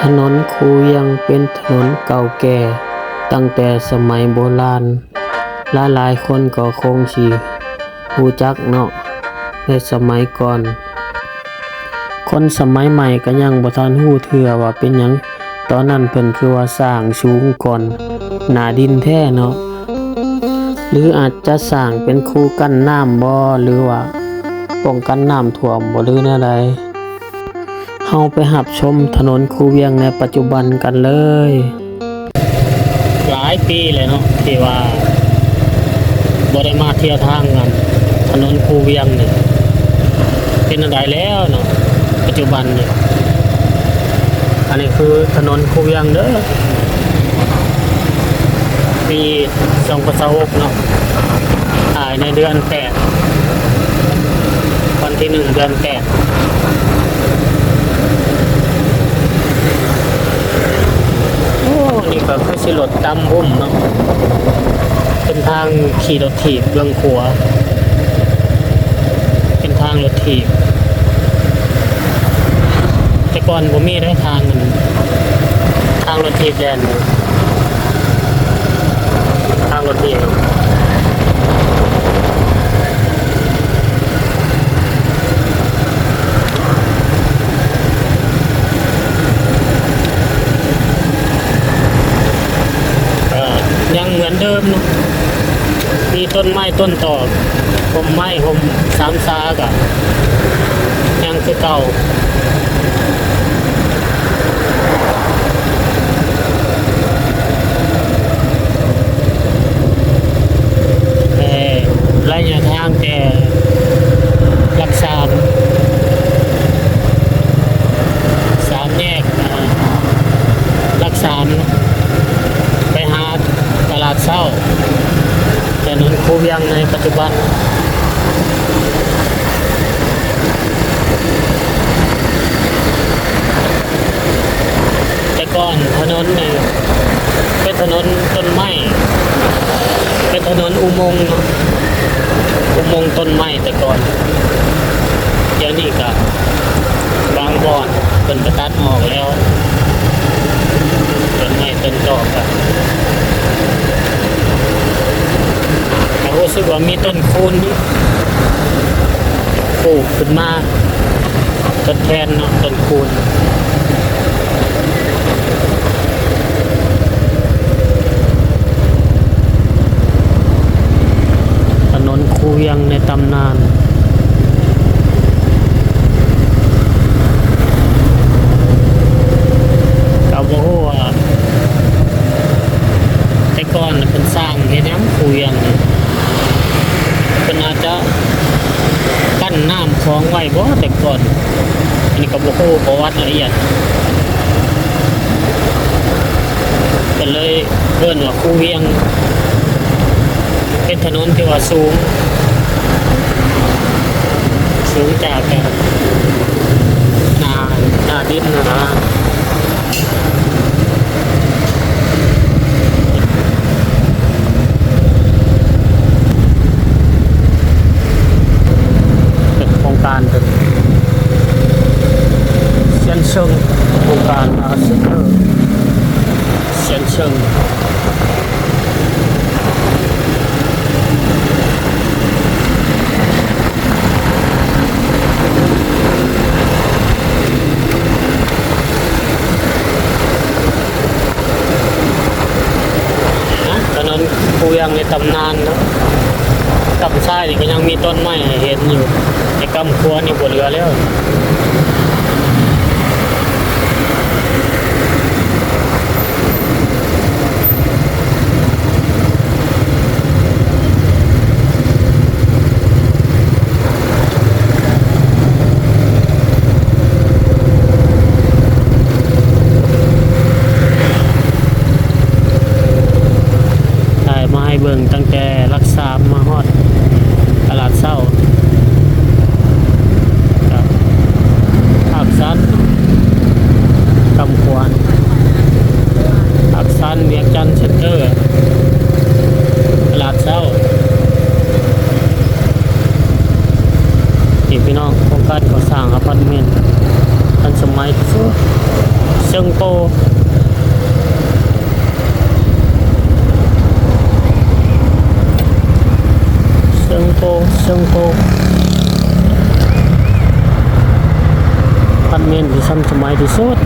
ถนนคูยังเป็นถนนเก่าแก่ตั้งแต่สมัยโบราณหลายคนก็คงสิรู้จักเนาะในสมัยก่อนคนสมัยใหม่ก็ยังบ่ทันรู้เทื่อว่าเป็นหยังตอนนั้นเพิ่นคือว่าสร้างสูงก่อนหน้าดินแท้เนาะหรืออาจจะสร้างเป็นคูกั้นน้ำบ่หรือว่าป้องกันน้ำท่วมบ่หรือแนวใดเฮาไปรับชมถนนคูเวียงในปัจจุบันกันเลยหลายปีเลยเนาะที่ว่าบ่ได้มาเที่ยวทางกันถนนคูเวียงนี่เป็นอันใดแล้วเนาะปัจจุบันนี่อันนี้คือถนนคูเวียงเด้อปี2026เนาะถ่ายในเดือน8วันที่1เดือน8นี่ก็คือสิรถตำบุ่มเนาะเป็นทางขี่รถถีบเบื้องขวาเป็นทางรถถีบแต่ก่อนผมมีได้ทางรถถีบแดนทางรถถีบยังเหมือนเดิมเนาะมีต้นไม้ต้นตอกผมไม้ผมสามซากะยังคือเก่าระยะทางแต่หลัก3แยกหลัก3ไปหาตลาดเช้าถนนคูเวียงในปัจจุบันแต่ก่อนถนนนี่เป็นถนนต้นไม้เป็นถนนอุโมงค์ต้นไม้แต่ก่อนเดี๋ยวนี้ก็บางบ่อนเป็นกระตัดออกแล้วต้นไม้ต้นตอกก็รู้สึกว่ามีต้นคูนปลูกขึ้นมาทดแทนเนาะต้นคูนถนนคูเวียงในตำนานกับว่าแต่ก่อนเป็นสร้างเฮ็ดหยังคูเวียงเป็นอาจจะกั้นน้ำคลองไว้บ่แต่ก่อนอันนี้ก็บ่ฮู้ประวัติละเอียดก็เลยเอิ้นว่าคูเวียงเป็นถนนที่ว่าสูงจากหน้าดินนะเป็นโครงการเป็นเซียนเชิงโครงการเซียนเชิงคูเวียงในตำนานเนาะกำซ้ายนี่ก็ยังมีต้นไม้เห็นอยู่ในกำคัวนี่บ่เหลือแล้วเบิ่งตั้งแต่รักษามาฮอดตลาดเช้ากับภาคสันกำควรภาคสันเวียงจันทร์เซ็นเตอร์ตลาดเช้าพี่น้องโครงการก่อสร้างอพาร์ตเมนต์ทันสมัยที่สุด เซิงโปเซิงโปเซิงโปพันเมนที่ซ้ำสมัยที่สุด